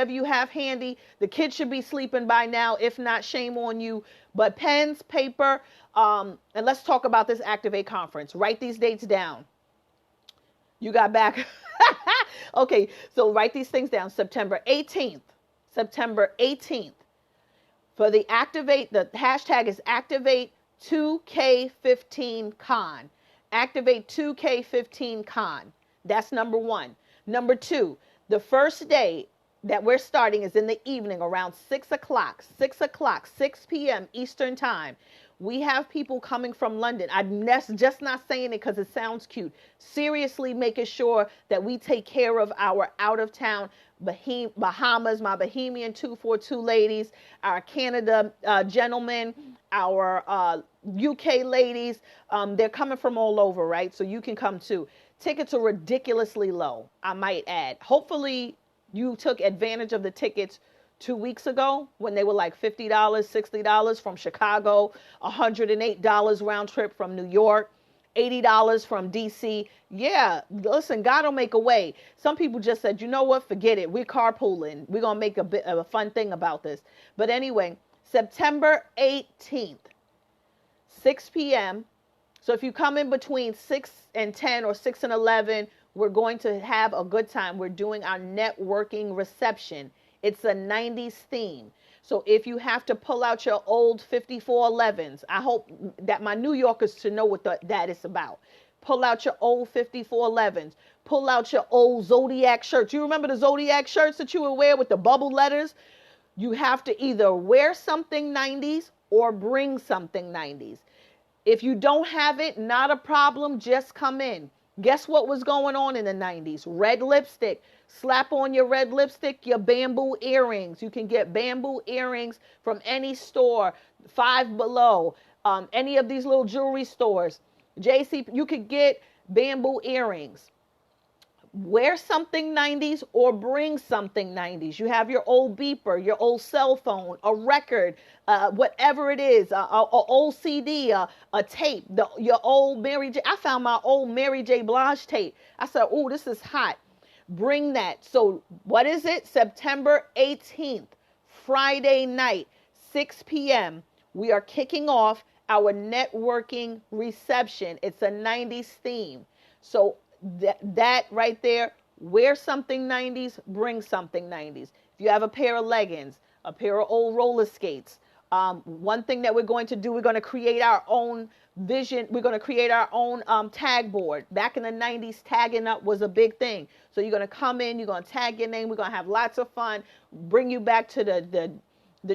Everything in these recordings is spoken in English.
you have handy. The kids should be sleeping by now. If not, shame on you. But pens, paper, and let's talk about this Activate conference. Write these dates down. You got back. Okay, so write these things down. September 18th. September 18th. For the Activate, the hashtag is Activate 2K15Con. Activate 2K15Con. That's number one. Number two, the first day that we're starting is in the evening around 6 o'clock, 6 p.m. Eastern time. We have people coming from London. I'm just not saying it because it sounds cute. Seriously making sure that we take care of our out-of-town Bahamas, my Bahamian 242 ladies, our Canada gentlemen, our UK ladies. They're coming from all over, right? So you can come too. Tickets are ridiculously low, I might add. Hopefully you took advantage of the tickets 2 weeks ago when they were like $50, $60 from Chicago, $108 round trip from New York, $80 from DC. Yeah, listen, God will make a way. Some people just said, you know what, forget it. We're carpooling. We're going to make a bit of a fun thing about this. But anyway, September 18th, 6 p.m. So if you come in between 6 and 10 or 6 and 11, we're going to have a good time. We're doing our networking reception. It's a 90s theme. So if you have to pull out your old 5411s, I hope that my New Yorkers to know what that is about. Pull out your old 5411s. Pull out your old Zodiac shirts. You remember the Zodiac shirts that you would wear with the bubble letters? You have to either wear something 90s or bring something 90s. If you don't have it, not a problem. Just come in. Guess what was going on in the 90s? Red lipstick. Slap on your red lipstick, your bamboo earrings. You can get bamboo earrings from any store, Five Below, any of these little jewelry stores. JC, you could get bamboo earrings. Wear something 90s or bring something 90s. You have your old beeper, your old cell phone, a record, whatever it is, a old CD, a tape, your old Mary J. I found my old Mary J. Blige tape. I said, oh, this is hot. Bring that. So what is it? September 18th, Friday night, 6 p.m. We are kicking off our networking reception. It's a 90s theme. So that right there, wear something 90s, bring something 90s. If you have a pair of leggings, a pair of old roller skates, one thing that we're going to do, we're going to create our own vision. We're going to create our own tag board. Back in the 90s, tagging up was a big thing. So you're going to come in, you're going to tag your name. We're going to have lots of fun, bring you back to the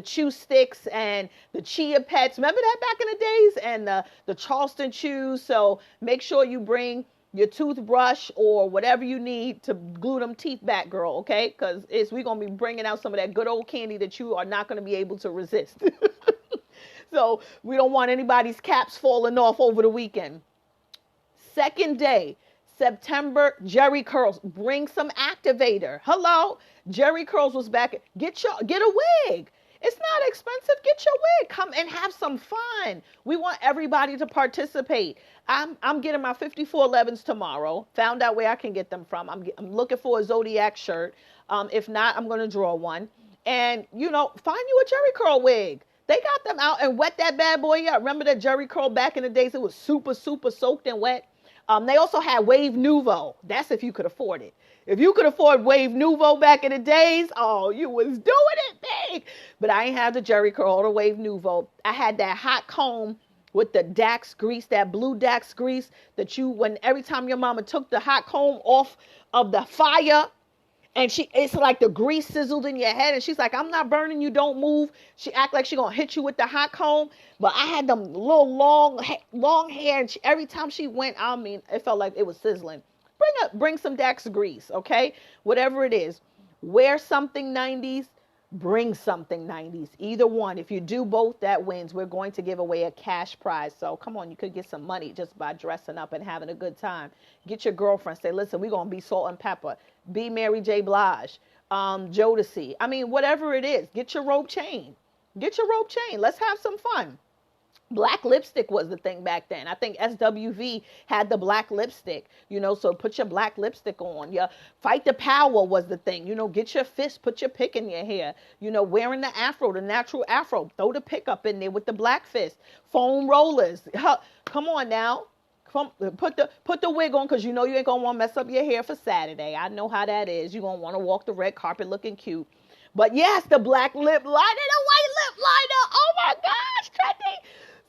chew sticks and the chia pets. Remember that back in the days? And the Charleston chews. So make sure you bring your toothbrush or whatever you need to glue them teeth back, girl, okay? Because we're going to be bringing out some of that good old candy that you are not going to be able to resist. So we don't want anybody's caps falling off over the weekend. Second day, September, Jerry Curls. Bring some activator. Hello? Jerry Curls was back. Get a wig. It's not expensive. Get your wig. Come and have some fun. We want everybody to participate. I'm getting my 5411s tomorrow. Found out where I can get them from. I'm looking for a Zodiac shirt. If not, I'm going to draw one. And, find you a Jerry Curl wig. They got them out and wet that bad boy up. Remember that Jerry Curl back in the days? It was super, super soaked and wet. They also had Wave Nouveau. That's if you could afford it. If you could afford Wave Nouveau back in the days, oh, you was doing it big. But I ain't have the Jerry Curl or the Wave Nouveau. I had that hot comb with the Dax grease, that blue Dax grease that every time your mama took the hot comb off of the fire, and it's like the grease sizzled in your head, and she's like, I'm not burning you, don't move. She act like she gonna hit you with the hot comb, but I had them little long hair, and every time she went, it felt like it was sizzling. Bring some Dax grease, okay? Whatever it is. Wear something 90s, bring something 90s. Either one. If you do both, that wins. We're going to give away a cash prize. So come on, you could get some money just by dressing up and having a good time. Get your girlfriend. Say, listen, we're going to be salt and pepper. Be Mary J. Blige. Jodeci. Whatever it is. Get your rope chain. Let's have some fun. Black lipstick was the thing back then. I think SWV had the black lipstick, so put your black lipstick on. Your fight the power was the thing. Get your fist, put your pick in your hair. Wearing the afro, the natural afro. Throw the pick up in there with the black fist. Foam rollers. Come on now. Put the wig on, because you ain't going to want to mess up your hair for Saturday. I know how that is. You're going to want to walk the red carpet looking cute. But yes, the black lip liner, the white lip liner. Oh my gosh, trendy.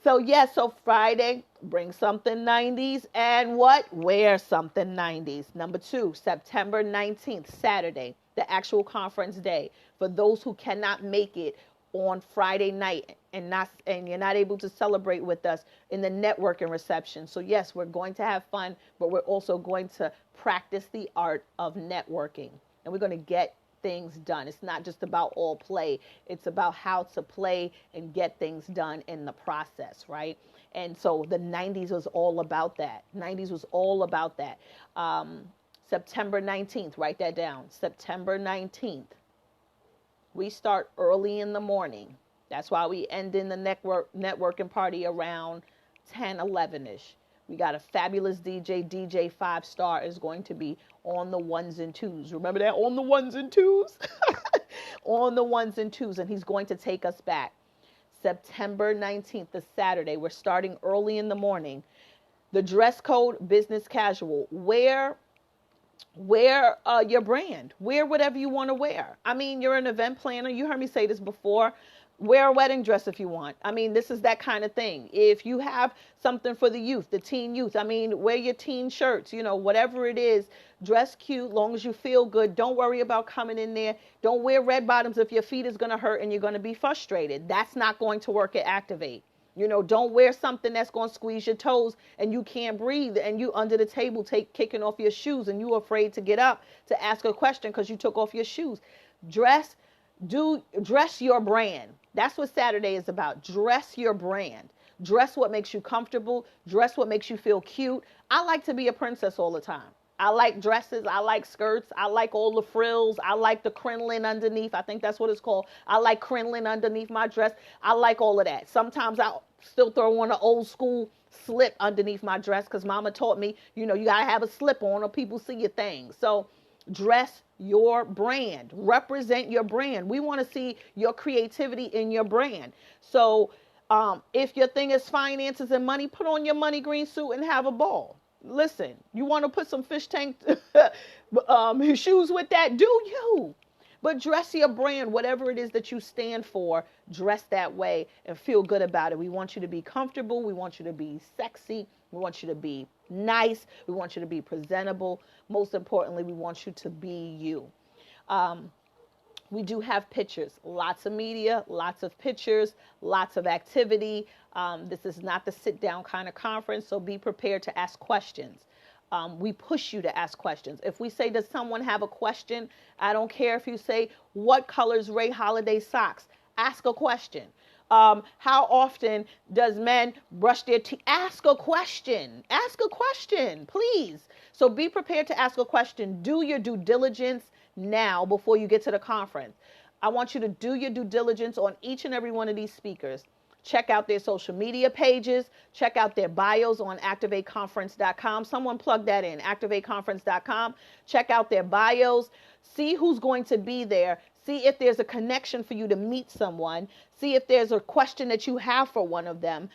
So yes, so Friday, bring something 90s, and what? Wear something 90s. Number 2, September 19th, Saturday, the actual conference day. For those who cannot make it on Friday night and you're not able to celebrate with us in the networking reception. So yes, we're going to have fun, but we're also going to practice the art of networking, and we're going to get things done. It's not just about all play. It's about how to play and get things done in the process, right? And so the 90s was all about that. 90s was all about that. September 19th, write that down. September 19th. We start early in the morning. That's why we end in the networking party around 10, 11-ish. We got a fabulous DJ 5-star is going to be on the ones and twos. Remember that? On the ones and twos? On the ones and twos. And he's going to take us back. September 19th, the Saturday. We're starting early in the morning. The dress code, business casual. Wear your brand. Wear whatever you want to wear. I mean, you're an event planner. You heard me say this before. Wear a wedding dress if you want. I mean, this is that kind of thing. If you have something for the youth, the teen youth, I mean, wear your teen shirts, whatever it is, dress cute, long as you feel good. Don't worry about coming in there. Don't wear red bottoms if your feet is going to hurt and you're going to be frustrated. That's not going to work at Activate. Don't wear something that's going to squeeze your toes and you can't breathe and you under the table kicking off your shoes and you're afraid to get up to ask a question because you took off your shoes. Dress your brand. That's what Saturday is about. Dress your brand. Dress what makes you comfortable. Dress what makes you feel cute. I like to be a princess all the time. I like dresses. I like skirts. I like all the frills. I like the crinoline underneath. I think that's what it's called. I like crinoline underneath my dress. I like all of that. Sometimes I still throw on an old school slip underneath my dress because mama taught me, you got to have a slip on or people see your thing. So dress your brand. Represent your brand. We want to see your creativity in your brand. So if your thing is finances and money, put on your money green suit and have a ball. Listen, you want to put some fish tank shoes with that? Do you? But dress your brand, whatever it is that you stand for, dress that way and feel good about it. We want you to be comfortable. We want you to be sexy. We want you to be nice. We want you to be presentable. Most importantly, we want you to be you. We do have pictures, lots of media, lots of pictures, lots of activity. This is not the sit down kind of conference, so be prepared to ask questions. We push you to ask questions. If we say, does someone have a question? I don't care if you say, what colors Ray Holiday socks? Ask a question. How often does men brush their teeth? Ask a question. Ask a question, please. So be prepared to ask a question. Do your due diligence now before you get to the conference. I want you to do your due diligence on each and every one of these speakers. Check out their social media pages. Check out their bios on activateconference.com. Someone plug that in, activateconference.com. Check out their bios. See who's going to be there. See if there's a connection for you to meet someone. See if there's a question that you have for one of them.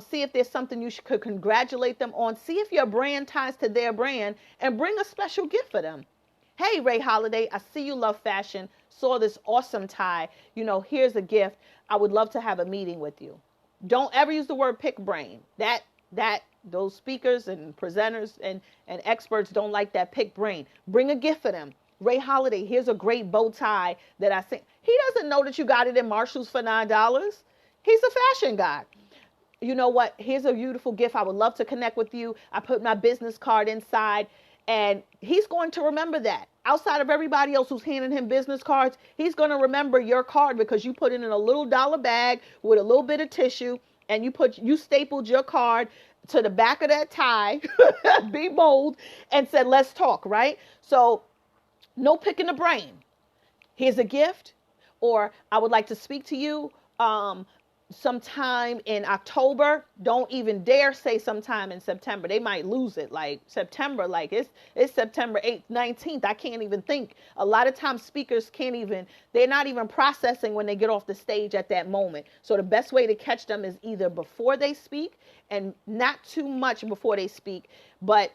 See if there's something you could congratulate them on. See if your brand ties to their brand and bring a special gift for them. Hey, Ray Holiday, I see you love fashion. Saw this awesome tie. Here's a gift. I would love to have a meeting with you. Don't ever use the word pick brain. Those speakers and presenters and experts don't like that pick brain. Bring a gift for them. Ray Holiday, here's a great bow tie that I think. He doesn't know that you got it in Marshall's for $9. He's a fashion guy. You know what? Here's a beautiful gift. I would love to connect with you. I put my business card inside. And he's going to remember that. Outside of everybody else who's handing him business cards, he's going to remember your card because you put it in a little dollar bag with a little bit of tissue and you stapled your card to the back of that tie, be bold, and said, let's talk, right? So no picking the brain. Here's a gift, or I would like to speak to you. sometime in October. Don't even dare say sometime in September. They might lose it. Like September, like it's September 8th, 19th. I can't even think. A lot of times speakers can't even, they're not even processing when they get off the stage at that moment. So the best way to catch them is either before they speak, and not too much before they speak, but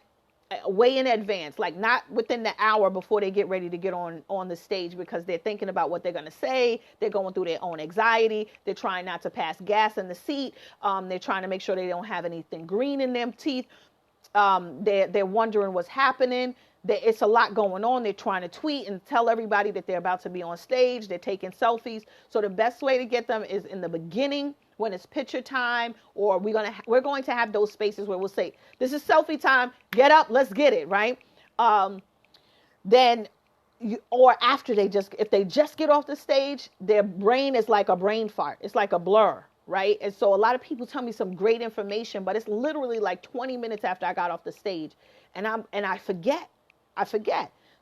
way in advance, like not within the hour before they get ready to get on the stage, because they're thinking about what they're going to say. They're going through their own anxiety. They're trying not to pass gas in the seat. They're trying to make sure they don't have anything green in their teeth. They're wondering what's happening. It's a lot going on. They're trying to tweet and tell everybody that they're about to be on stage. They're taking selfies. So the best way to get them is in the beginning, when it's picture time, or we're going to have those spaces where we'll say, this is selfie time, get up, let's get it, right? Or after if they just get off the stage, their brain is like a brain fart. It's like a blur, right? And so a lot of people tell me some great information, but it's literally like 20 minutes after I got off the stage, and I forget.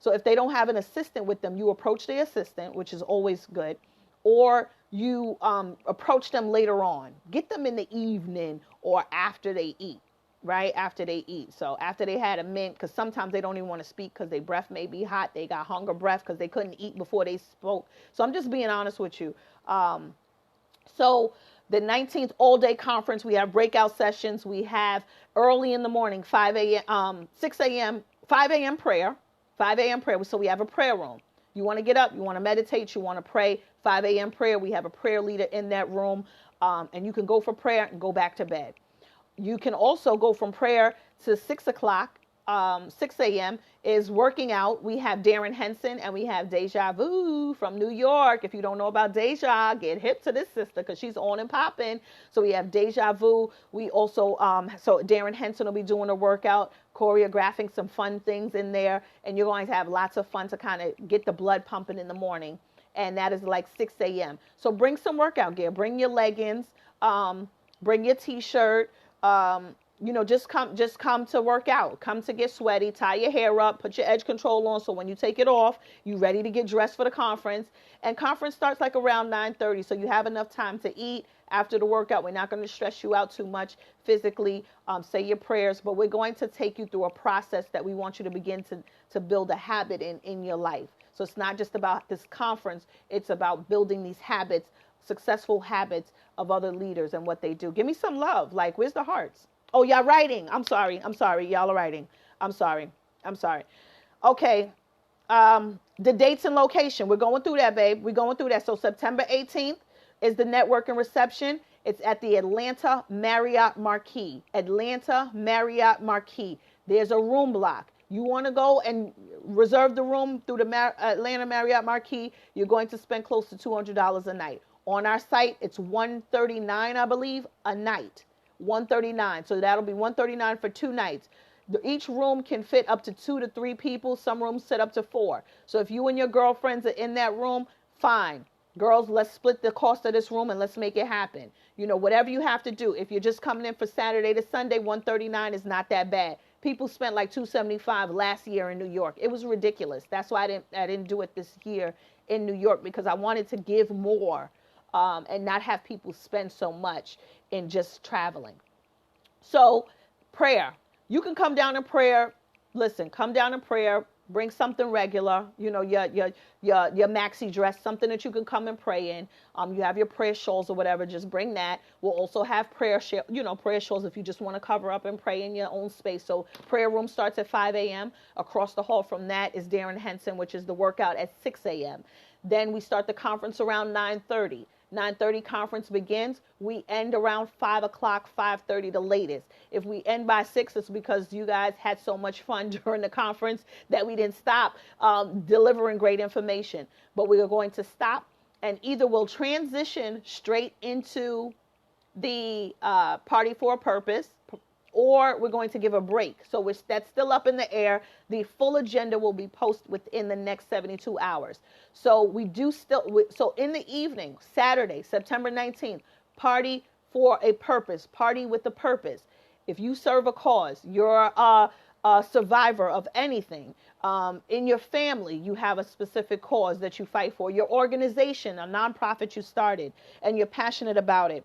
So if they don't have an assistant with them, you approach the assistant, which is always good, or you approach them later on. Get them in the evening or after they eat, right? After they eat. So after they had a mint, because sometimes they don't even want to speak because their breath may be hot. They got hunger breath because they couldn't eat before they spoke. So I'm just being honest with you. So the 19th all-day conference, we have breakout sessions. We have early in the morning, 5 a.m., 6 a.m., 5 a.m. prayer. 5 a.m. prayer. So we have a prayer room. You want to get up, you want to meditate, you want to pray, 5 a.m. prayer. We have a prayer leader in that room, and you can go for prayer and go back to bed. You can also go from prayer to 6 o'clock, 6 a.m. is working out. We have Darren Henson and we have Deja Vu from New York. If you don't know about Deja, get hip to this sister because she's on and popping. So we have Deja Vu. We also, so Darren Henson will be doing a workout, choreographing some fun things in there. And you're going to have lots of fun to kind of get the blood pumping in the morning. And that is like 6 a.m. So bring some workout gear. Bring your leggings. Bring your T-shirt. Just come to work out. Come to get sweaty. Tie your hair up. Put your edge control on so when you take it off, you're ready to get dressed for the conference. And conference starts like around 9:30, so you have enough time to eat after the workout. We're not going to stress you out too much physically. Say your prayers, but we're going to take you through a process that we want you to begin to build a habit in your life. So it's not just about this conference. It's about building these habits, successful habits of other leaders and what they do. Give me some love. Like, where's the hearts? Oh, y'all writing. I'm sorry. Y'all are writing. I'm sorry. Okay. The dates and location. We're going through that, babe. We're going through that. So September 18th is the networking reception. It's at the Atlanta Marriott Marquis. Atlanta Marriott Marquis. There's a room block. You want to go and reserve the room through the Atlanta Marriott Marquis, you're going to spend close to $200 a night. On our site, it's $139, I believe, a night. $139. So that'll be $139 for 2 nights. Each room can fit up to 2 to 3 people. Some rooms sit up to 4. So if you and your girlfriends are in that room, fine. Girls, let's split the cost of this room and let's make it happen. Whatever you have to do. If you're just coming in for Saturday to Sunday, $139 is not that bad. People spent like $275 last year in New York. It was ridiculous. That's why I didn't do it this year in New York, because I wanted to give more and not have people spend so much in just traveling. So prayer. You can come down in prayer. Listen, come down in prayer. Bring something regular, your maxi dress, something that you can come and pray in. You have your prayer shawls or whatever, just bring that. We'll also have prayer shawls if you just want to cover up and pray in your own space. So prayer room starts at 5 a.m. Across the hall from that is Darren Henson, which is the workout at 6 a.m. Then we start the conference around 9:30. 9:30 conference begins. We end around 5 o'clock, 5:30 the latest. If we end by 6, it's because you guys had so much fun during the conference that we didn't stop delivering great information. But we are going to stop, and either we'll transition straight into the Party for a Purpose, or we're going to give a break. So that's still up in the air. The full agenda will be posted within the next 72 hours. So so in the evening, Saturday, September 19th, Party for a Purpose, party with a purpose. If you serve a cause, you're a survivor of anything. In your family, you have a specific cause that you fight for. Your organization, a nonprofit you started, and you're passionate about it.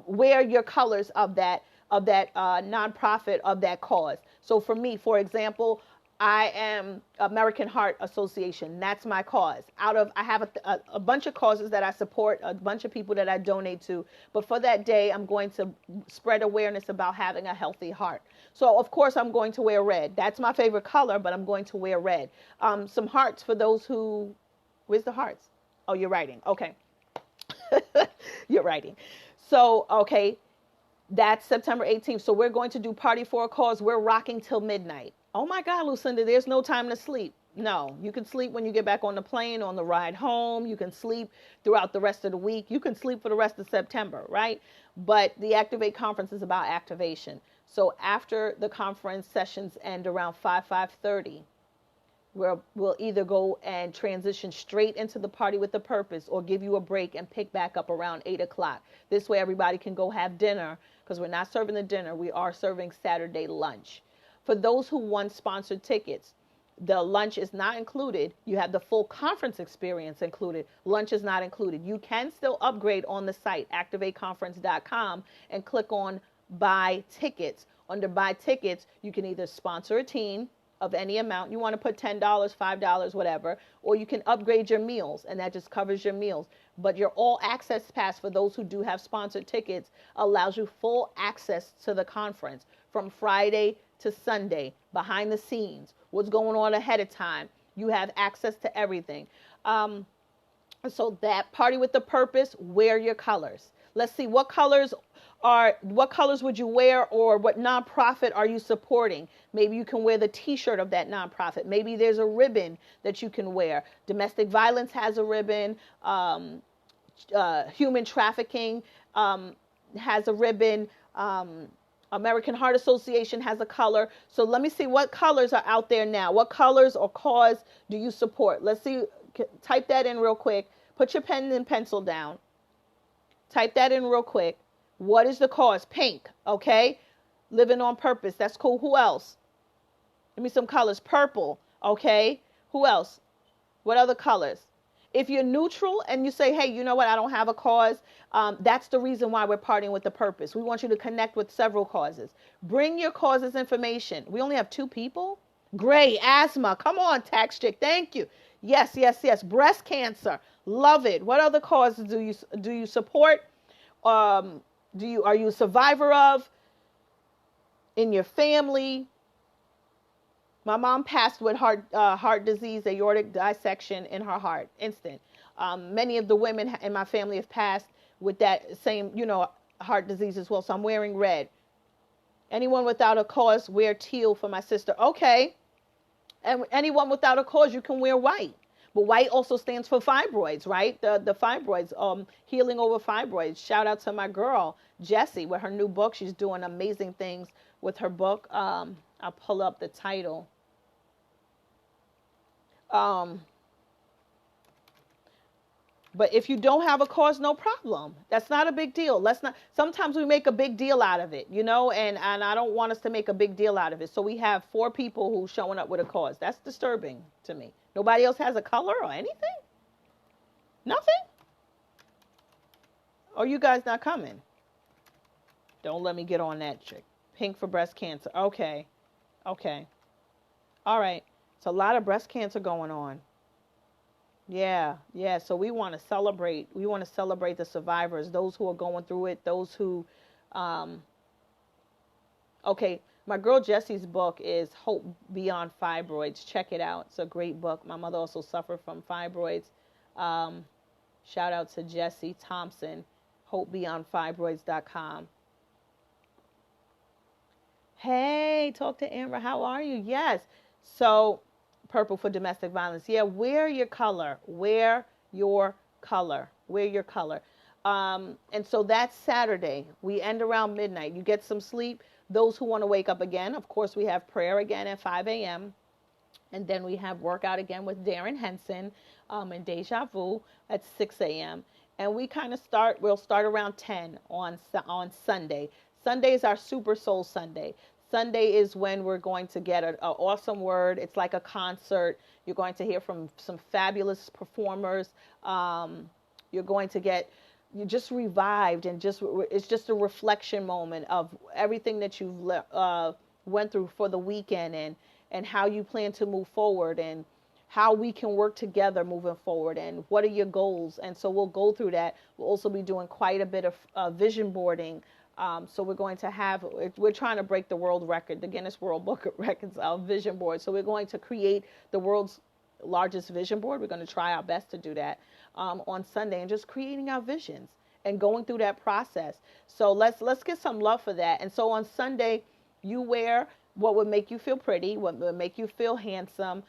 wear your colors of that nonprofit, of that cause. So for me, for example, I am American Heart Association. That's my cause. I have a bunch of causes that I support, a bunch of people that I donate to. But for that day, I'm going to spread awareness about having a healthy heart. So of course, I'm going to wear red. That's my favorite color, but I'm going to wear red. Some hearts for those who. Where's the hearts? Oh, you're writing. Okay. You're writing. So, okay, that's September 18th. So we're going to do Party for a Cause. We're rocking till midnight. Oh my God, Lucinda, there's no time to sleep. No, you can sleep when you get back on the plane, on the ride home. You can sleep throughout the rest of the week. You can sleep for the rest of September, right? But the Activate Conference is about activation. So after the conference sessions end around 5:30, we'll either go and transition straight into the Party with a Purpose, or give you a break and pick back up around 8 o'clock. This way everybody can go have dinner, because we're not serving the dinner. We are serving Saturday lunch. For those who want sponsored tickets, the lunch is not included. You have the full conference experience included. Lunch is not included. You can still upgrade on the site, activateconference.com, and click on Buy Tickets. Under Buy Tickets, you can either sponsor a team of any amount. You want to put $10, $5, whatever, or you can upgrade your meals, and that just covers your meals. But your all access pass, for those who do have sponsored tickets, allows you full access to the conference from Friday to Sunday, behind the scenes, what's going on ahead of time. You have access to everything. So that Party with the Purpose, wear your colors. Let's see, what colors would you wear, or what nonprofit are you supporting? Maybe you can wear the t-shirt of that nonprofit. Maybe there's a ribbon that you can wear. Domestic violence has a ribbon. Human trafficking has a ribbon. American Heart Association has a color. So let me see what colors are out there now. What colors or cause do you support? Let's see. Type that in real quick. Put your pen and pencil down. Type that in real quick. What is the cause? Pink, okay? Living on Purpose. That's cool. Who else? Give me some colors. Purple, okay? Who else? What other colors? If you're neutral and you say, hey, you know what, I don't have a cause, that's the reason why we're partying with the Purpose. We want you to connect with several causes. Bring your causes information. We only have 2 people? Great. Asthma. Come on, tax chick. Thank you. Yes, yes, yes. Breast cancer. Love it. What other causes do you support? Are you a survivor of? In your family? My mom passed with heart disease, aortic dissection in her heart, instant. Many of the women in my family have passed with that same, heart disease as well. So I'm wearing red. Anyone without a cause, wear teal for my sister. Okay. And anyone without a cause, you can wear white. But white also stands for fibroids, right? The fibroids, healing over fibroids. Shout out to my girl, Jessie, with her new book. She's doing amazing things with her book. I'll pull up the title. But if you don't have a cause, no problem. That's not a big deal. Sometimes we make a big deal out of it, and I don't want us to make a big deal out of it. So we have 4 people who showing up with a cause. That's disturbing to me. Nobody else has a color or anything? Nothing? Or you guys not coming? Don't let me get on that chick. Pink for breast cancer. Okay. All right. It's a lot of breast cancer going on. Yeah. So we want to celebrate. We want to celebrate the survivors, those who are going through it, those who, okay. My girl Jessie's book is Hope Beyond Fibroids. Check it out. It's a great book. My mother also suffered from fibroids. Shout out to Jessie Thompson, hopebeyondfibroids.com. Hey, talk to Amber. How are you? Yes. So, purple for domestic violence. Yeah, wear your color. Wear your color. And so that's Saturday. We end around midnight. You get some sleep. Those who want to wake up again, of course, we have prayer again at 5 a.m. And then we have workout again with Darren Henson and Deja Vu at 6 a.m. And we kind of we'll start around 10 on Sunday. Sunday is our Super Soul Sunday. Sunday is when we're going to get an awesome word. It's like a concert. You're going to hear from some fabulous performers. You're going to get you just revived, and it's just a reflection moment of everything that you've went through for the weekend, and how you plan to move forward, and how we can work together moving forward, and what are your goals. And so we'll go through that. We'll also be doing quite a bit of vision boarding. So we're trying to break the world record, the Guinness World Book of Records of vision board. So we're going to create the world's largest vision board. We're going to try our best to do that on Sunday, and just creating our visions and going through that process. So let's get some love for that. And so on Sunday, you wear what would make you feel pretty, what would make you feel handsome,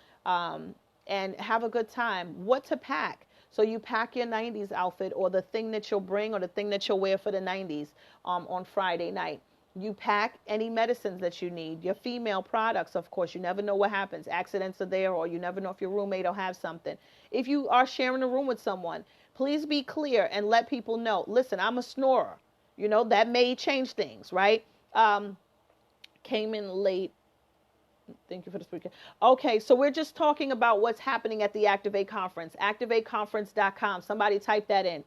and have a good time. What to pack? So you pack your 90s outfit, or the thing that you'll bring, or the thing that you'll wear for the 90s on Friday night. You pack any medicines that you need, your female products, of course. You never know what happens. Accidents are there, or you never know if your roommate will have something. If you are sharing a room with someone, please be clear and let people know, listen, I'm a snorer. That may change things, right? Came in late. Thank you for the speaker. Okay, so we're just talking about what's happening at the Activate Conference. ActivateConference.com. Somebody type that in.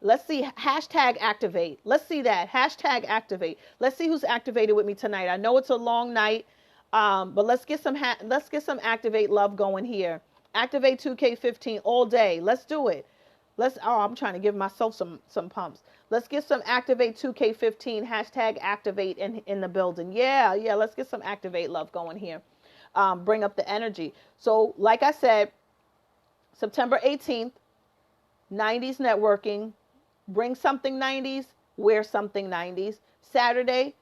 Let's see. Hashtag Activate. Let's see that. Hashtag Activate. Let's see who's activated with me tonight. I know it's a long night, but let's get some Activate love going here. Activate 2K15 all day. Let's do it. I'm trying to give myself some pumps. Let's get some Activate 2K15, hashtag Activate in the building. Yeah, let's get some Activate love going here. Bring up the energy. So like I said, September 18th, 90s networking. Bring something 90s, wear something 90s. Saturday,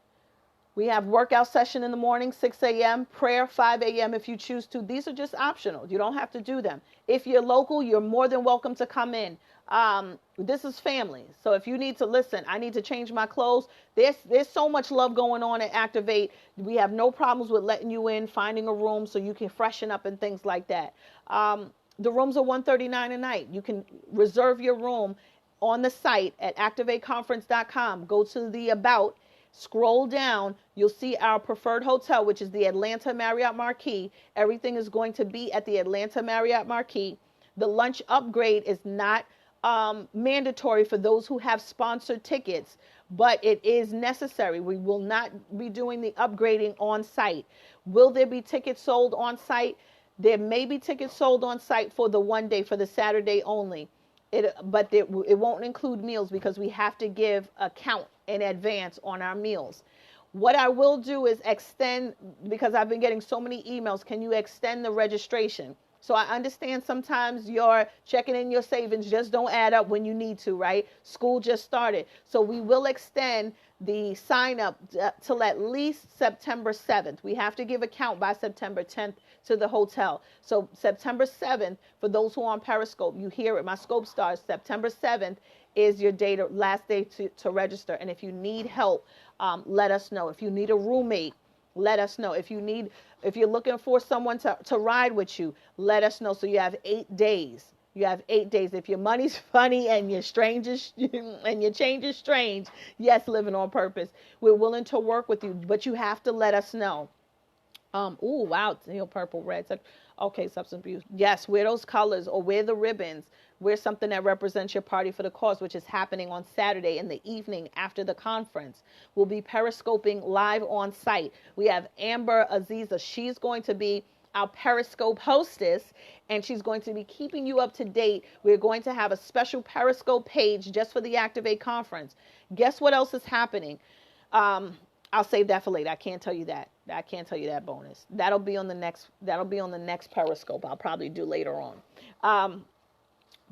we have workout session in the morning, 6 a.m., prayer, 5 a.m. if you choose to. These are just optional. You don't have to do them. If you're local, you're more than welcome to come in. This is family. So if you need to listen, I need to change my clothes. There's so much love going on at Activate. We have no problems with letting you in, finding a room so you can freshen up and things like that. The rooms are $139 a night. You can reserve your room on the site at activateconference.com. Go to the About, scroll down. You'll see our preferred hotel, which is the Atlanta Marriott Marquis. Everything is going to be at the Atlanta Marriott Marquis. The lunch upgrade is not mandatory for those who have sponsored tickets, but it is necessary. We will not be doing the upgrading on site. Will there be tickets sold on site? There may be tickets sold on site for the one day, for the Saturday only. But it won't include meals, because we have to give a count in advance on our meals. What I will do is extend, because I've been getting so many emails, can you extend the registration? So I understand sometimes your checking in your savings just don't add up when you need to, right? School just started. So we will extend the sign up till at least September 7th. We have to give a count by September 10th to the hotel. So September 7th, for those who are on Periscope, you hear it, my scope starts September 7th is your last day to register. And if you need help, let us know. If you need a roommate, let us know. If you're looking for someone to ride with you, let us know. So you have 8 days. You have 8 days. If your money's funny and your change is strange, yes, living on purpose, we're willing to work with you, but you have to let us know. Ooh, wow, teal, purple, red. Okay, substance abuse. Yes, wear those colors, or wear the ribbons. Wear something that represents your party for the cause, which is happening on Saturday in the evening after the conference. We'll be periscoping live on site. We have Amber Aziza. She's going to be our Periscope hostess, and she's going to be keeping you up to date. We're going to have a special Periscope page just for the Activate Conference. Guess what else is happening? I'll save that for later. I can't tell you that. I can't tell you that bonus. That'll be on the next Periscope. I'll probably do later on.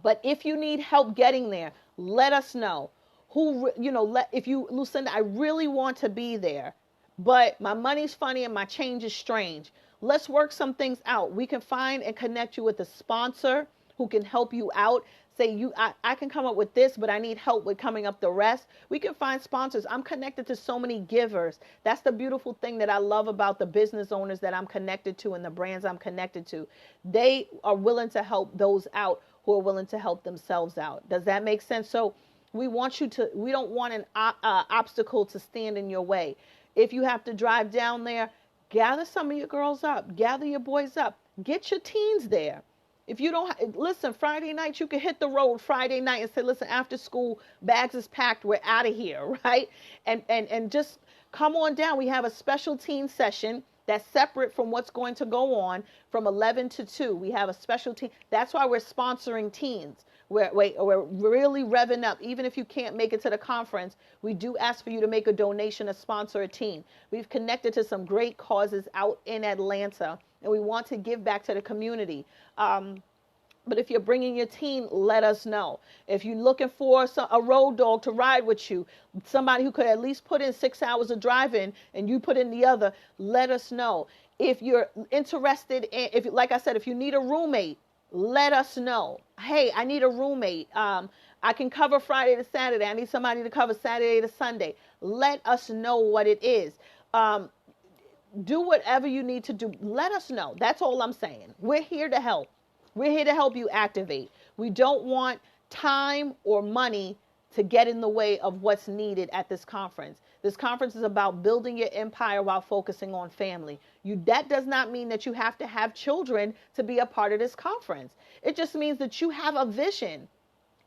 But if you need help getting there, let us know. Lucinda, I really want to be there, but my money's funny and my change is strange. Let's work some things out. We can find and connect you with a sponsor who can help you out. Say, I can come up with this, but I need help with coming up the rest. We can find sponsors. I'm connected to so many givers. That's the beautiful thing that I love about the business owners that I'm connected to and the brands I'm connected to. They are willing to help those out who are willing to help themselves out. Does that make sense? So we don't want an obstacle to stand in your way. If you have to drive down there, gather some of your girls up, gather your boys up, get your teens there. If you don't, listen, Friday night, you can hit the road Friday night and say, listen, after school, bags is packed, we're out of here, right? And just come on down. We have a special teen session that's separate from what's going to go on from 11 to 2. We have a special teen. That's why we're sponsoring teens. We're really revving up. Even if you can't make it to the conference, we do ask for you to make a donation to sponsor a teen. We've connected to some great causes out in Atlanta, and we want to give back to the community. But if you're bringing your teen, let us know. If you're looking for a road dog to ride with you, somebody who could at least put in 6 hours of driving and you put in the other, let us know. If you're interested in, like I said, if you need a roommate, let us know. Hey, I need a roommate. I can cover Friday to Saturday. I need somebody to cover Saturday to Sunday. Let us know what it is. Do whatever you need to do. Let us know. That's all I'm saying. We're here to help. We're here to help you activate. We don't want time or money to get in the way of what's needed at this conference. This conference is about building your empire while focusing on family. That does not mean that you have to have children to be a part of this conference. It just means that you have a vision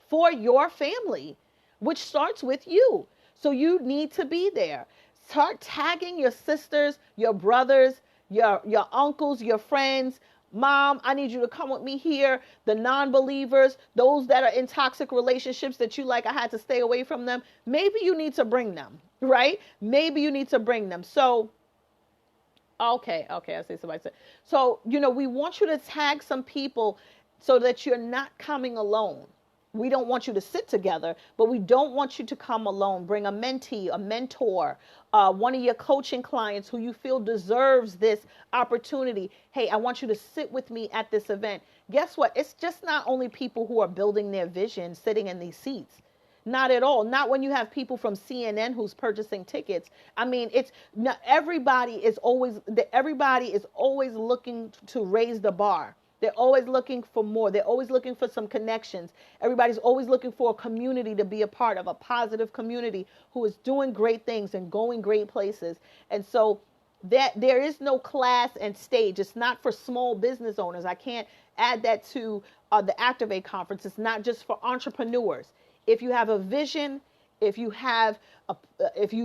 for your family, which starts with you. So you need to be there. Start tagging your sisters, your brothers, your uncles, your friends. Mom, I need you to come with me here. The non-believers, those that are in toxic relationships that you like, I had to stay away from them. Maybe you need to bring them, right? Maybe you need to bring them. So, okay, I see somebody said. So, we want you to tag some people so that you're not coming alone. We don't want you to sit together, but we don't want you to come alone. Bring a mentee, a mentor, one of your coaching clients who you feel deserves this opportunity. Hey, I want you to sit with me at this event. Guess what? It's just not only people who are building their vision sitting in these seats. Not at all. Not when you have people from CNN who's purchasing tickets. I mean, everybody is always looking to raise the bar. They're always looking for more. They're always looking for some connections. Everybody's always looking for a community to be a part of, a positive community who is doing great things and going great places. And so that there is no class and stage. It's not for small business owners. I can't add that to the Activate conference. It's not just for entrepreneurs. If you have a vision, if you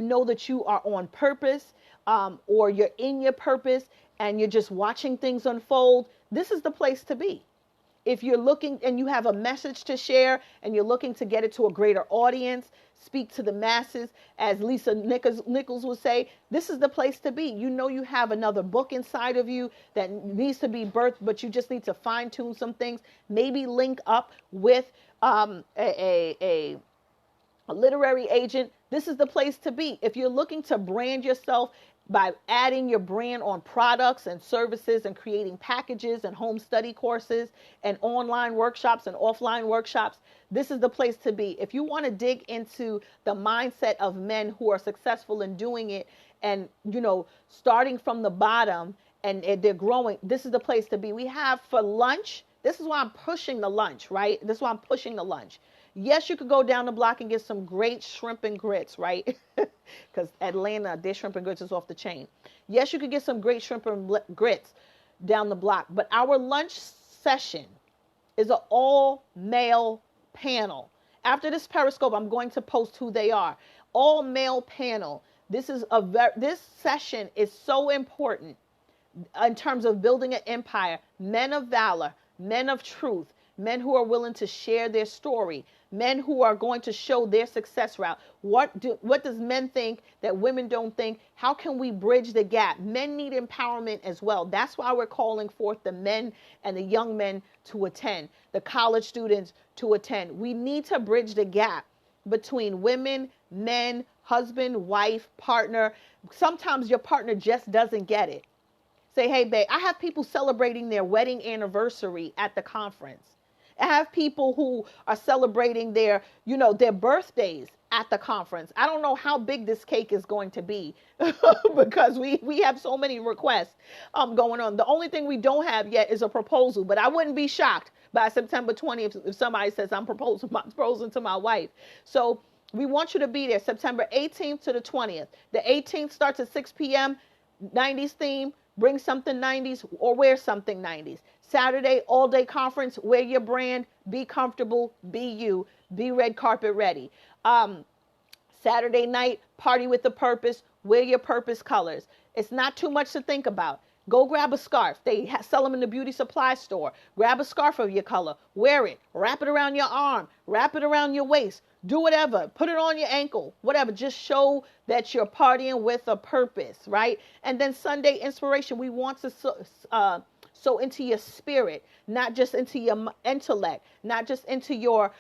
know that you are on purpose, or you're in your purpose and you're just watching things unfold, this is the place to be. If you're looking and you have a message to share and you're looking to get it to a greater audience, speak to the masses, as Lisa Nichols would say, this is the place to be. You have another book inside of you that needs to be birthed, but you just need to fine tune some things. Maybe link up with a literary agent. This is the place to be. If you're looking to brand yourself by adding your brand on products and services and creating packages and home study courses and online workshops and offline workshops, this is the place to be. If you want to dig into the mindset of men who are successful in doing it and, starting from the bottom and they're growing, this is the place to be. We have for lunch, this is why I'm pushing the lunch, right? This is why I'm pushing the lunch. Yes, you could go down the block and get some great shrimp and grits, right? Because Atlanta, their shrimp and grits is off the chain. Yes, you could get some great shrimp and grits down the block. But our lunch session is an all-male panel. After this Periscope, I'm going to post who they are. All-male panel. This session is so important in terms of building an empire. Men of valor, men of truth, men who are willing to share their story, men who are going to show their success route. What does men think that women don't think? How can we bridge the gap? Men need empowerment as well. That's why we're calling forth the men and the young men to attend, the college students to attend. We need to bridge the gap between women, men, husband, wife, partner. Sometimes your partner just doesn't get it. Say, hey, babe, I have people celebrating their wedding anniversary at the conference. I have people who are celebrating their birthdays at the conference. I don't know how big this cake is going to be because we have so many requests going on. The only thing we don't have yet is a proposal, but I wouldn't be shocked by September 20th if somebody says I'm proposing to my wife. So we want you to be there September 18th to the 20th. The 18th starts at 6 p.m., 90s theme. Bring something 90s or wear something 90s. Saturday, all day conference, wear your brand, be comfortable, be you, be red carpet ready. Saturday night, party with a purpose, wear your purpose colors. It's not too much to think about. Go grab a scarf. They sell them in the beauty supply store. Grab a scarf of your color, wear it, wrap it around your arm, wrap it around your waist, do whatever, put it on your ankle, whatever. Just show that you're partying with a purpose, right? And then Sunday inspiration, we want to sow into your spirit, not just into your intellect, not just into your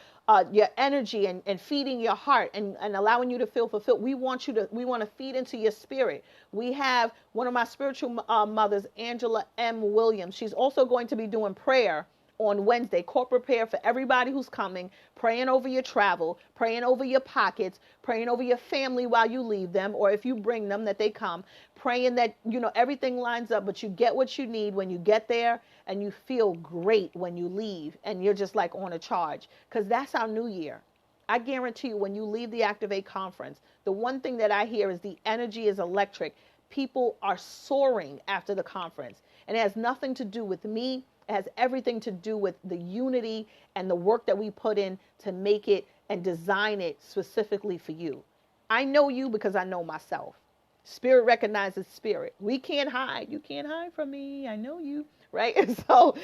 energy and feeding your heart and allowing you to feel fulfilled. We want to feed into your spirit. We have one of my spiritual mothers, Angela M. Williams. She's also going to be doing prayer on Wednesday, corporate prayer for everybody who's coming, praying over your travel, praying over your pockets, praying over your family while you leave them, or if you bring them, that they come, praying that, everything lines up, but you get what you need when you get there, and you feel great when you leave, and you're just like on a charge, because that's our new year. I guarantee you, when you leave the Activate conference, the one thing that I hear is the energy is electric. People are soaring after the conference, and it has nothing to do with me. It has everything to do with the unity and the work that we put in to make it and design it specifically for you. I know you because I know myself. Spirit recognizes spirit. We can't hide. You can't hide from me. I know you, right? And so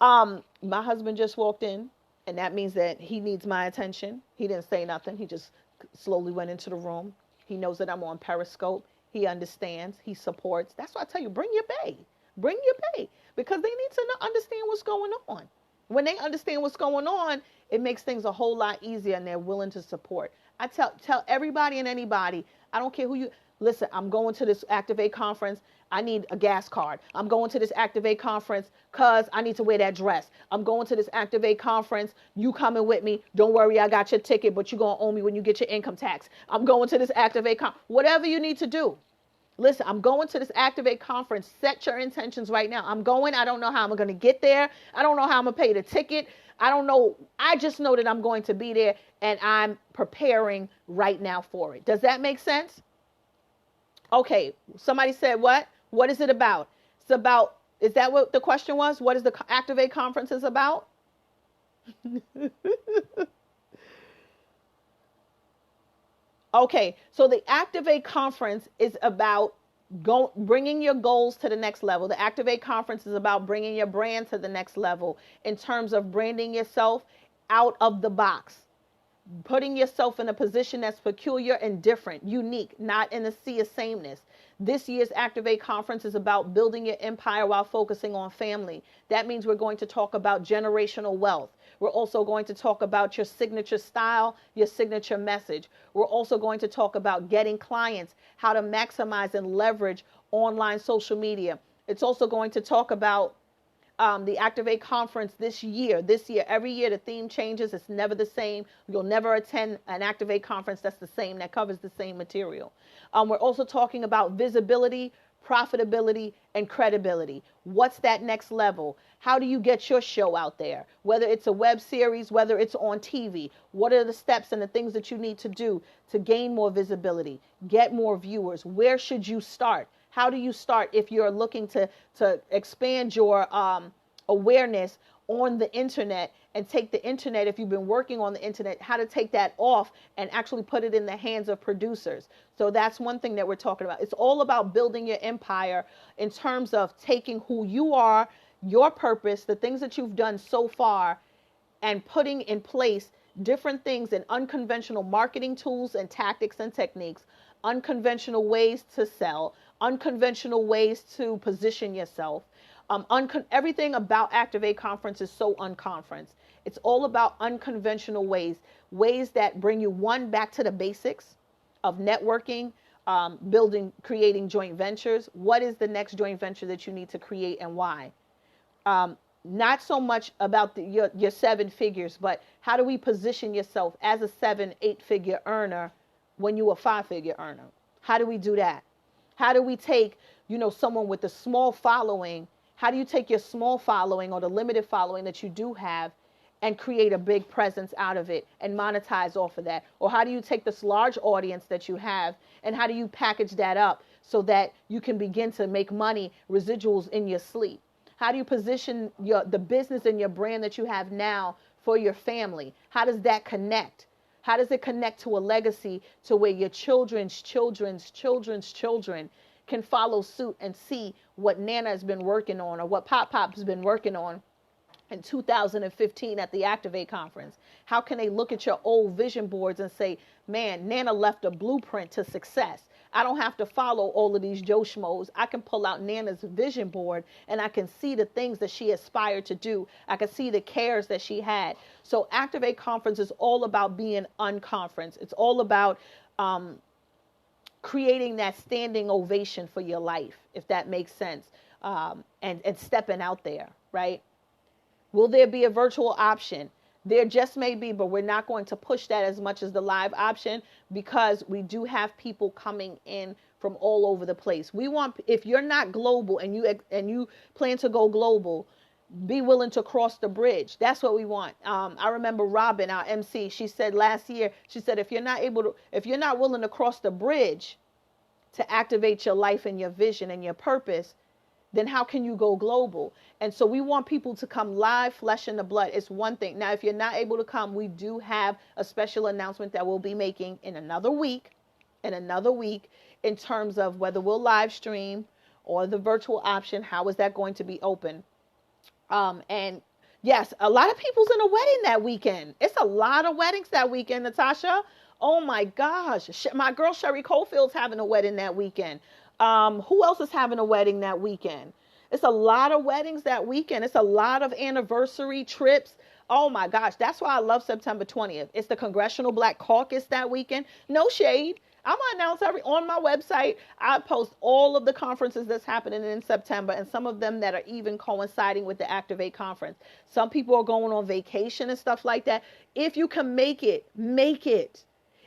my husband just walked in, and that means that he needs my attention. He didn't say nothing. He just slowly went into the room. He knows that I'm on Periscope. He understands. He supports. That's why I tell you, bring your bae. Bring your bae, because they need to understand what's going on. When they understand what's going on, it makes things a whole lot easier, and they're willing to support. I tell everybody and anybody, I don't care who you, listen, I'm going to this Activate conference. I need a gas card. I'm going to this Activate conference because I need to wear that dress. I'm going to this Activate conference. You coming with me. Don't worry, I got your ticket, but you're going to owe me when you get your income tax. I'm going to this Activate conference. Whatever you need to do. Listen, I'm going to this Activate conference. Set your intentions right now. I'm going. I don't know how I'm going to get there. I don't know how I'm going to pay the ticket. I don't know. I just know that I'm going to be there, and I'm preparing right now for it. Does that make sense? Okay. Somebody said what? What is it about? It's about, is that what the question was? What is the Activate conference is about? Okay, so the Activate conference is about bringing your goals to the next level. The Activate conference is about bringing your brand to the next level in terms of branding yourself out of the box, putting yourself in a position that's peculiar and different, unique, not in a sea of sameness. This year's Activate conference is about building your empire while focusing on family. That means we're going to talk about generational wealth. We're also going to talk about your signature style, your signature message. We're also going to talk about getting clients, how to maximize and leverage online social media. It's also going to talk about the Activate conference this year. Every year the theme changes. It's never the same. You'll never attend an Activate conference that's the same, that covers the same material. We're also talking about visibility, profitability, and credibility. What's that next level? How do you get your show out there? Whether it's a web series, whether it's on TV, what are the steps and the things that you need to do to gain more visibility, get more viewers? Where should you start? How do you start if you're looking to expand your awareness on the internet and take the internet, if you've been working on the internet, how to take that off and actually put it in the hands of producers? So that's one thing that we're talking about. It's all about building your empire in terms of taking who you are, your purpose, the things that you've done so far, and putting in place different things in unconventional marketing tools and tactics and techniques, unconventional ways to sell, unconventional ways to position yourself. Everything about Activate Conference is so unconference. It's all about unconventional ways that bring you, one, back to the basics of networking, creating joint ventures. What is the next joint venture that you need to create and why? Not so much about your 7 figures, but how do we position yourself as a 7-8 figure earner when you're a 5-figure earner? How do we do that? How do we take, someone with a small following? How do you take your small following or the limited following that you do have and create a big presence out of it and monetize off of that? Or how do you take this large audience that you have and how do you package that up so that you can begin to make money, residuals in your sleep? How do you position the business and your brand that you have now for your family? How does that connect? How does it connect to a legacy to where your children's children's children's children can follow suit and see what Nana has been working on or what Pop Pop's been working on in 2015 at the Activate conference? How can they look at your old vision boards and say, man, Nana left a blueprint to success. I don't have to follow all of these Joe Schmoes. I can pull out Nana's vision board and I can see the things that she aspired to do. I can see the cares that she had. So Activate conference is all about being unconference. It's all about creating that standing ovation for your life, if that makes sense, and stepping out there, right? Will there be a virtual option? There just may be, but we're not going to push that as much as the live option because we do have people coming in from all over the place. We want, if you're not global and you plan to go global, be willing to cross the bridge. That's what we want. I remember Robin, our MC, she said last year, she said, if you're not willing to cross the bridge to activate your life and your vision and your purpose, then how can you go global? And so we want people to come live, flesh in the blood. It's one thing. Now, if you're not able to come, we do have a special announcement that we'll be making in another week, in terms of whether we'll live stream or the virtual option. How is that going to be open? And yes, a lot of people's in a wedding that weekend. It's a lot of weddings that weekend, Natasha. Oh my gosh. My girl Sherry Colefield's having a wedding that weekend. Who else is having a wedding that weekend? It's a lot of weddings that weekend. It's a lot of anniversary trips. Oh my gosh. That's why I love September 20th. It's the Congressional Black Caucus that weekend. No shade. I'm going to announce on my website. I post all of the conferences that's happening in September and some of them that are even coinciding with the Activate conference. Some people are going on vacation and stuff like that. If you can make it, make it.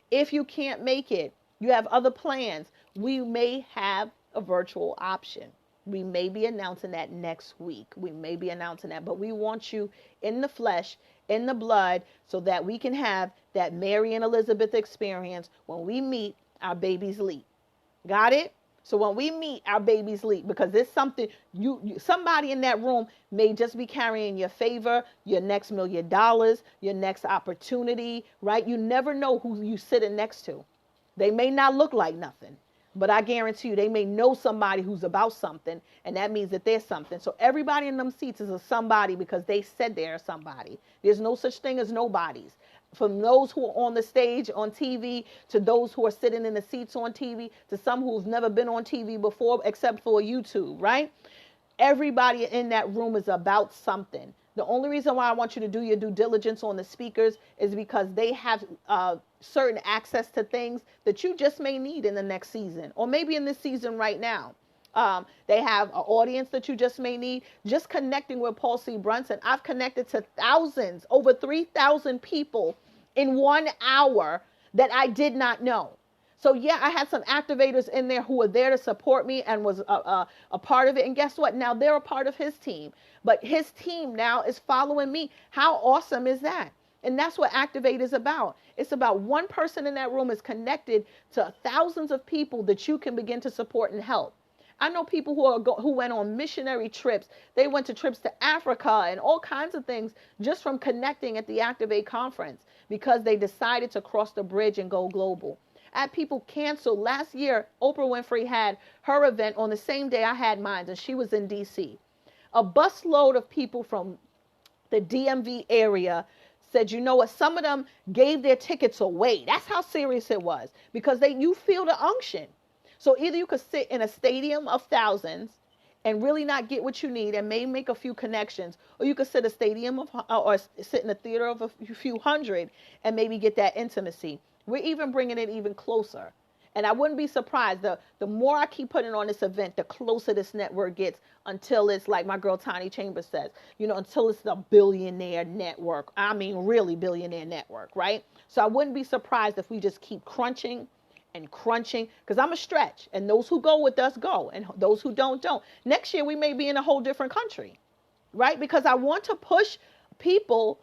If you can't make it, you have other plans, we may have a virtual option. We may be announcing that next week. We may be announcing that, but we want you in the flesh, in the blood, so that we can have that Mary and Elizabeth experience when we meet our baby's leap. Got it? So when we meet our baby's leap, because it's something, somebody in that room may just be carrying your favor, your next $1 million, your next opportunity, right? You never know who you sitting next to. They may not look like nothing, but I guarantee you they may know somebody who's about something, and that means that there's something. So everybody in them seats is a somebody because they said they're somebody. There's no such thing as nobodies. From those who are on the stage on TV to those who are sitting in the seats on TV to some who've never been on TV before except for YouTube, right? Everybody in that room is about something. The only reason why I want you to do your due diligence on the speakers is because they have certain access to things that you just may need in the next season or maybe in this season right now. They have an audience that you just may need. Just connecting with Paul C. Brunson, I've connected to thousands, over 3,000 people in 1 hour that I did not know. So yeah, I had some activators in there who were there to support me and was a part of it. And guess what? Now they're a part of his team. But his team now is following me. How awesome is that? And that's what Activate is about. It's about one person in that room is connected to thousands of people that you can begin to support and help. I know people who went on missionary trips. They went to trips to Africa and all kinds of things just from connecting at the Activate conference because they decided to cross the bridge and go global. I had people cancel. Last year, Oprah Winfrey had her event on the same day I had mine, and she was in D.C. A busload of people from the DMV area said, you know what, some of them gave their tickets away. That's how serious it was because you feel the unction. So either you could sit in a stadium of thousands and really not get what you need and may make a few connections, or you could sit or sit in a theater of a few hundred and maybe get that intimacy. We're even bringing it even closer. And I wouldn't be surprised. The more I keep putting on this event, the closer this network gets until it's like my girl Tiny Chambers says, until it's the billionaire network. I mean, really billionaire network, right? So I wouldn't be surprised if we just keep crunching and crunching, because I'm a stretch. And those who go with us go. And those who don't. Next year, we may be in a whole different country, right? Because I want to push people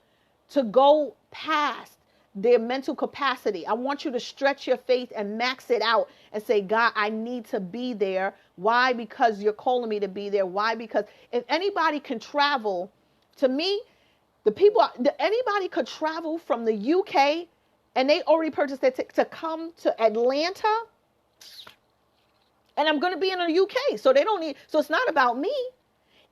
to go past their mental capacity. I want you to stretch your faith and max it out and say, God, I need to be there. Why? Because you're calling me to be there. Why? Because if anybody can travel, to me, anybody could travel from the UK and they already purchased their ticket to come to Atlanta. And I'm going to be in the UK. So so it's not about me.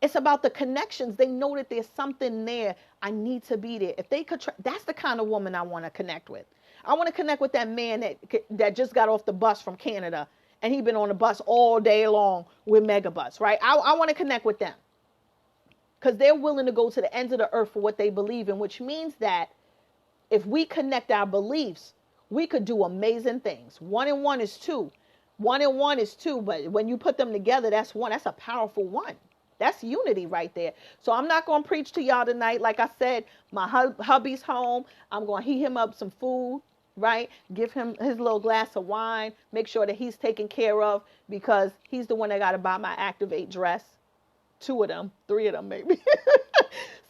It's about the connections. They know that there's something there. I need to be there. If they could, that's the kind of woman I want to connect with. I want to connect with that man that just got off the bus from Canada and he's been on the bus all day long with Megabus, right? I want to connect with them because they're willing to go to the ends of the earth for what they believe in, which means that if we connect our beliefs, we could do amazing things. 1 and 1 is 2. 1 and 1 is 2, but when you put them together, that's 1. That's a powerful 1. That's unity right there. So I'm not going to preach to y'all tonight. Like I said, my hubby's home. I'm going to heat him up some food, right? Give him his little glass of wine. Make sure that he's taken care of because he's the one that got to buy my Activate dress. 2 of them, 3 of them maybe.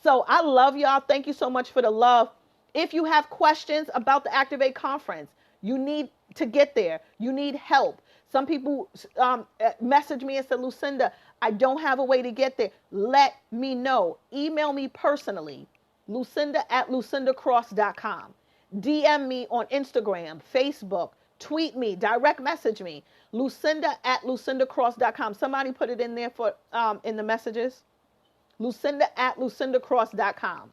So I love y'all. Thank you so much for the love. If you have questions about the Activate conference, you need to get there. You need help. Some people message me and said, Lucinda, I don't have a way to get there. Let me know. Email me personally, lucinda@lucindacross.com. DM me on Instagram, Facebook, tweet me, direct message me, lucinda@lucindacross.com. Somebody put it in there for in the messages. Lucinda@lucindacross.com.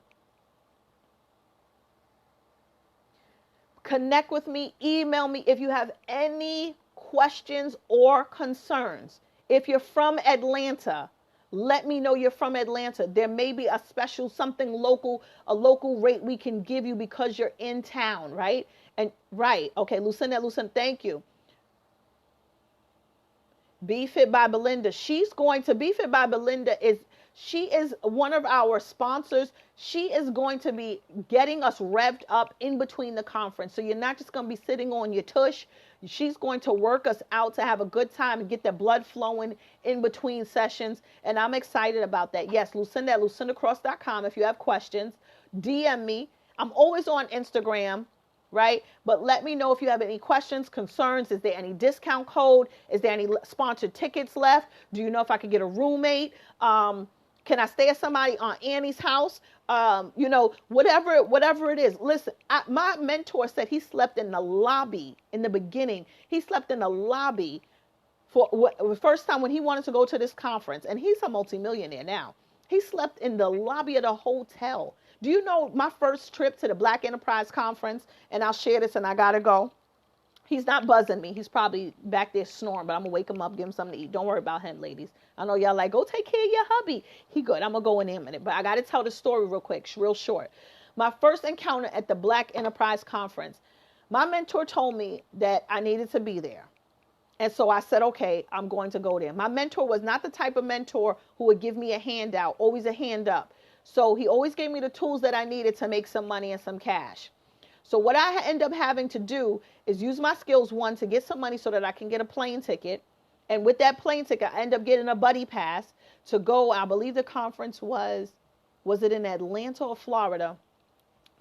Connect with me, email me if you have any questions or concerns. If you're from Atlanta, let me know you're from Atlanta. There may be a special something local, a local rate we can give you because you're in town, right? And right, okay, Lucinda, thank you. Be Fit by Belinda. She's going to Be Fit by Belinda she is one of our sponsors. She is going to be getting us revved up in between the conference. So you're not just going to be sitting on your tush. She's going to work us out to have a good time and get the blood flowing in between sessions. And I'm excited about that. Yes, Lucinda at lucindacross.com. If you have questions, DM me. I'm always on Instagram, right? But let me know if you have any questions, concerns. Is there any discount code? Is there any sponsored tickets left? Do you know if I could get a roommate? Can I stay at somebody on Annie's house? Whatever it is. Listen, my mentor said he slept in the lobby in the beginning. He slept in the lobby for the first time when he wanted to go to this conference. And he's a multimillionaire now. He slept in the lobby of the hotel. Do you know my first trip to the Black Enterprise Conference? And I'll share this and I got to go. He's not buzzing me. He's probably back there snoring, but I'm going to wake him up, give him something to eat. Don't worry about him, ladies. I know y'all like, go take care of your hubby. He good. I'm going to go in a minute. But I got to tell the story real quick, real short. My first encounter at the Black Enterprise Conference, my mentor told me that I needed to be there. And so I said, okay, I'm going to go there. My mentor was not the type of mentor who would give me a handout, always a hand up. So he always gave me the tools that I needed to make some money and some cash. So what I end up having to do is use my skills, one, to get some money so that I can get a plane ticket. And with that plane ticket, I end up getting a buddy pass to go. I believe the conference was it in Atlanta or Florida?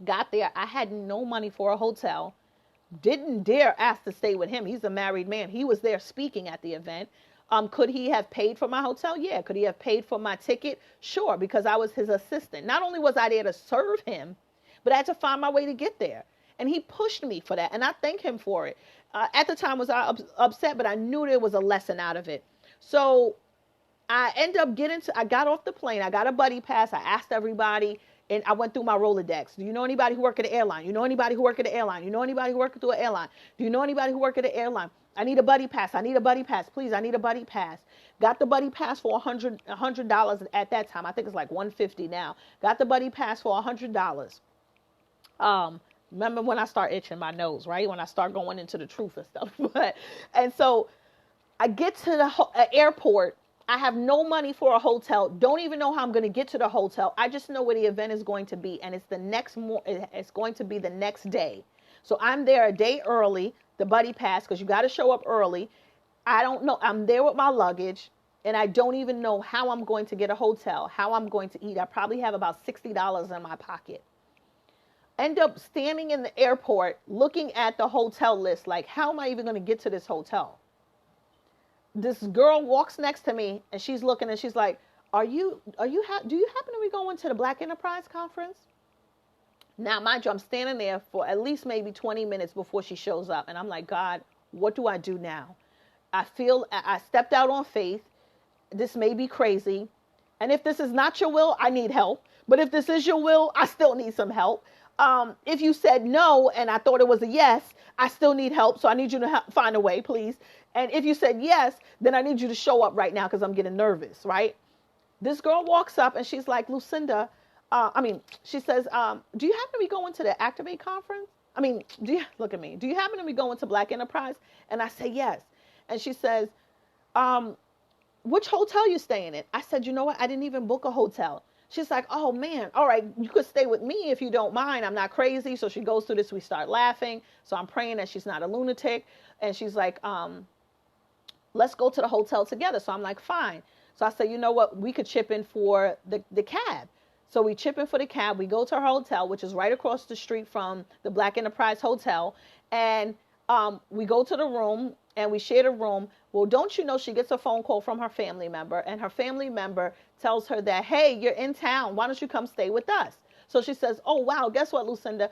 Got there. I had no money for a hotel. Didn't dare ask to stay with him. He's a married man. He was there speaking at the event. Could he have paid for my hotel? Yeah. Could he have paid for my ticket? Sure, because I was his assistant. Not only was I there to serve him, but I had to find my way to get there. And he pushed me for that. And I thank him for it. At the time, was I upset, but I knew there was a lesson out of it. So I got off the plane. I got a buddy pass. I asked everybody. And I went through my Rolodex. Do you know anybody who work at the airline? You know anybody who work at the airline? You know anybody who work through an airline? Do you know anybody who work at the airline? I need a buddy pass. I need a buddy pass. Please, I need a buddy pass. Got the buddy pass for $100 at that time. I think it's like $150 now. Got the buddy pass for $100. Remember when I start itching my nose, right? When I start going into the truth and stuff. And so I get to the airport. I have no money for a hotel. Don't even know how I'm going to get to the hotel. I just know where the event is going to be, and it's it's going to be the next day. So I'm there a day early, the buddy pass, because you got to show up early. I don't know. I'm there with my luggage, and I don't even know how I'm going to get a hotel, how I'm going to eat. I probably have about $60 in my pocket. End up standing in the airport looking at the hotel list like, how am I even going to get to this hotel? This girl walks next to me and she's looking and she's like, do you happen to be going to the Black Enterprise Conference? Now, mind you, I'm standing there for at least maybe 20 minutes before she shows up. And I'm like, God, what do I do now? I stepped out on faith. This may be crazy. And if this is not your will, I need help. But if this is your will, I still need some help. If you said no and I thought it was a yes, I still need help. So I need you to find a way, please. And if you said yes, then I need you to show up right now because I'm getting nervous, right? This girl walks up and she's like, Lucinda, she says, do you happen to be going to the Activate conference? Look at me. Do you happen to be going to Black Enterprise? And I say, yes. And she says, which hotel you staying in? I said, you know what? I didn't even book a hotel. She's like, oh man, all right, you could stay with me if you don't mind. I'm not crazy. So she goes through this. We start laughing. So I'm praying that she's not a lunatic. And she's like, let's go to the hotel together. So I'm like, fine. So I said, you know what? We could chip in for the cab. So we chip in for the cab. We go to her hotel, which is right across the street from the Black Enterprise Hotel. And we go to the room and we share the room. Well, don't you know, she gets a phone call from her family member, and her family member tells her that, hey, you're in town. Why don't you come stay with us? So she says, oh, wow, guess what, Lucinda?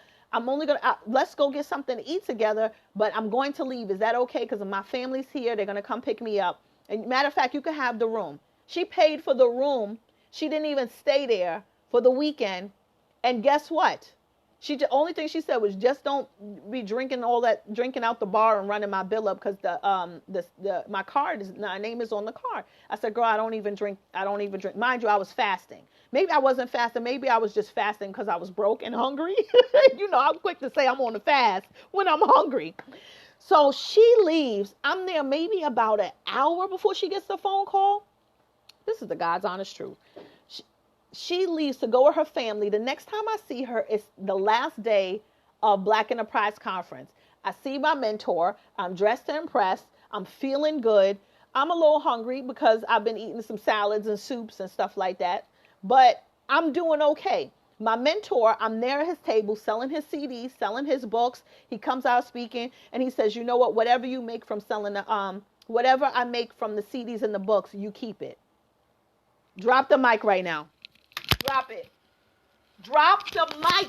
Let's go get something to eat together, but I'm going to leave. Is that okay? Because my family's here. They're going to come pick me up. And matter of fact, you can have the room. She paid for the room. She didn't even stay there for the weekend. And guess what? The only thing she said was, just don't be drinking out the bar and running my bill up, because my name is on the card. I said, girl, I don't even drink. Mind you, I was fasting. Maybe I wasn't fasting. Maybe I was just fasting because I was broke and hungry. I'm quick to say I'm on a fast when I'm hungry. So she leaves. I'm there maybe about an hour before she gets the phone call. This is the God's honest truth. She leaves to go with her family. The next time I see her is the last day of Black Enterprise Conference. I see my mentor. I'm dressed to impress. I'm feeling good. I'm a little hungry because I've been eating some salads and soups and stuff like that. But I'm doing okay. My mentor, I'm there at his table selling his CDs, selling his books. He comes out speaking and he says, you know what? Whatever you make from selling whatever I make from the CDs and the books, you keep it. Drop the mic right now. Drop it. Drop the mic.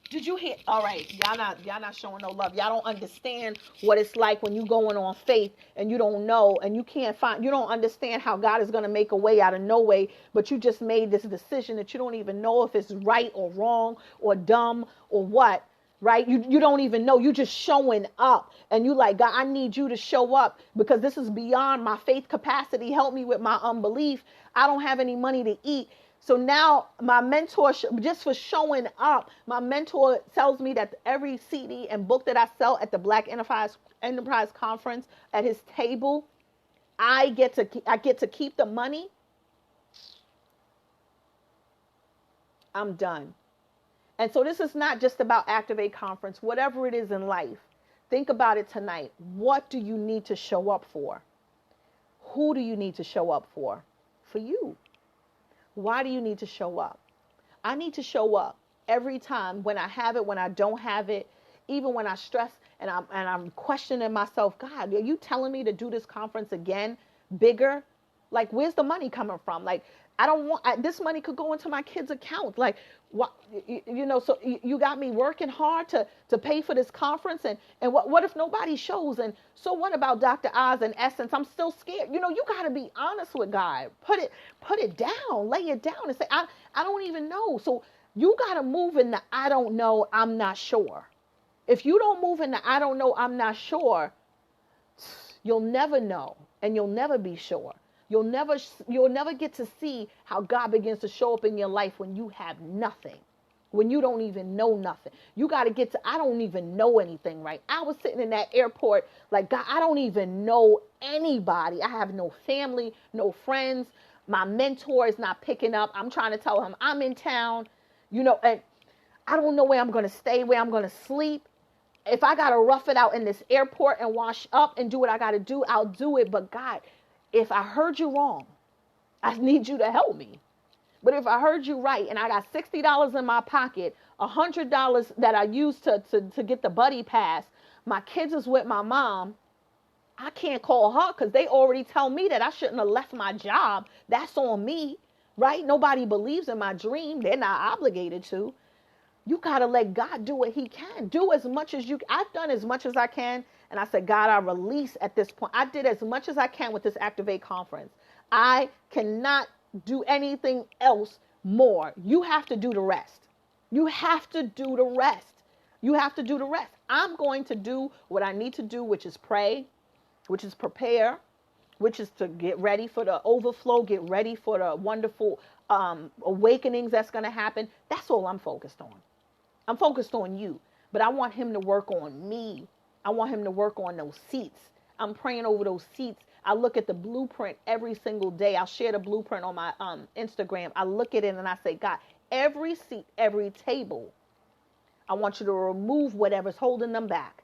Did you hear? All right. Y'all not showing no love. Y'all don't understand what it's like when you going on faith and you don't know and you don't understand how God is going to make a way out of no way, but you just made this decision that you don't even know if it's right or wrong or dumb or what, right? You don't even know. You just showing up and you like, God, I need you to show up because this is beyond my faith capacity. Help me with my unbelief. I don't have any money to eat. So now my mentor, just for showing up, my mentor tells me that every CD and book that I sell at the Black Enterprise Conference at his table, I get to keep the money. I'm done. And so this is not just about Activate Conference, whatever it is in life. Think about it tonight. What do you need to show up for? Who do you need to show up for? For you. Why do you need to show up? I need to show up every time, when I have it, when I don't have it, even when I stress and I'm questioning myself. God, are you telling me to do this conference again, bigger? Like, where's the money coming from? Like, I don't want this money could go into my kids' account. Like, what, so you got me working hard to pay for this conference. And what if nobody shows? And so what about Dr. Oz and Essence? I'm still scared. You got to be honest with God. Put it down, lay it down and say, I don't even know. So you got to move in the I don't know, I'm not sure. If you don't move in the I don't know, I'm not sure, you'll never know and you'll never be sure. You'll never get to see how God begins to show up in your life when you have nothing, when you don't even know nothing. You got to get to, I don't even know anything, right? I was sitting in that airport like, God, I don't even know anybody. I have no family, no friends. My mentor is not picking up. I'm trying to tell him I'm in town, and I don't know where I'm going to stay, where I'm going to sleep. If I got to rough it out in this airport and wash up and do what I got to do, I'll do it. But God, if I heard you wrong, I need you to help me. But if I heard you right and I got $60 in my pocket, $100 that I used to get the buddy pass, my kids is with my mom, I can't call her because they already tell me that I shouldn't have left my job. That's on me, right? Nobody believes in my dream. They're not obligated to. You got to let God do what he can. Do as much as you can. I've done as much as I can. And I said, God, I release at this point. I did as much as I can with this Activate conference. I cannot do anything else more. You have to do the rest. You have to do the rest. You have to do the rest. I'm going to do what I need to do, which is pray, which is prepare, which is to get ready for the overflow, get ready for the wonderful awakenings that's going to happen. That's all I'm focused on. I'm focused on you, but I want him to work on me. I want him to work on those seats. I'm praying over those seats. I look at the blueprint every single day. I'll share the blueprint on my Instagram. I look at it and I say, God, every seat, every table, I want you to remove whatever's holding them back.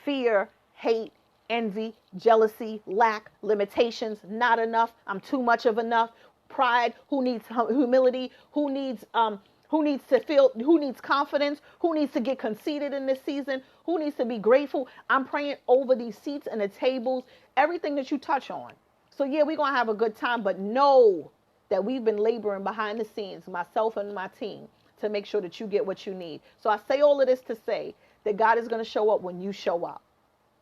Fear, hate, envy, jealousy, lack, limitations, not enough, I'm too much of enough, pride, who needs humility, who needs to feel, who needs confidence, who needs to get conceited in this season, who needs to be grateful. I'm praying over these seats and the tables, everything that you touch on. So yeah, we're going to have a good time, but know that we've been laboring behind the scenes, myself and my team, to make sure that you get what you need. So I say all of this to say that God is going to show up when you show up.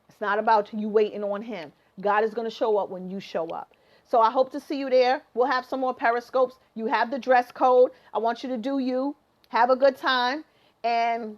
It's not about you waiting on him. God is going to show up when you show up. So I hope to see you there. We'll have some more Periscopes. You have the dress code. I want you to do you. Have a good time. And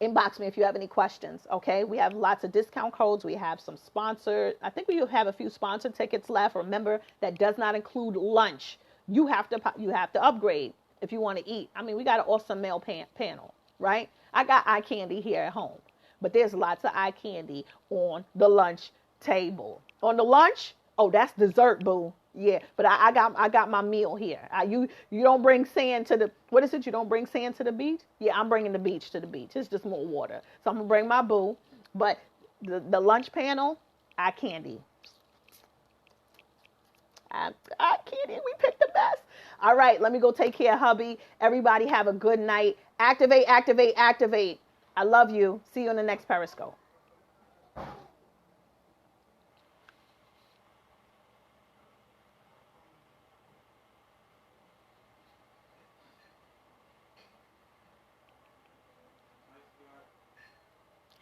inbox me if you have any questions, okay? We have lots of discount codes. We have some sponsored. I think we have a few sponsored tickets left. Remember, that does not include lunch. You have to upgrade if you want to eat. I mean, we got an awesome meal panel, right? I got eye candy here at home, but there's lots of eye candy on the lunch table. On the lunch, oh, that's dessert, boo. Yeah, but I got my meal here. You don't bring sand to the, what is it? You don't bring sand to the beach? Yeah, I'm bringing the beach to the beach. It's just more water. So I'm going to bring my boo. But the lunch panel, eye candy. Eye candy, we picked the best. All right, let me go take care of hubby. Everybody have a good night. Activate, activate, activate. I love you. See you in the next Periscope.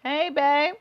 Hey, babe.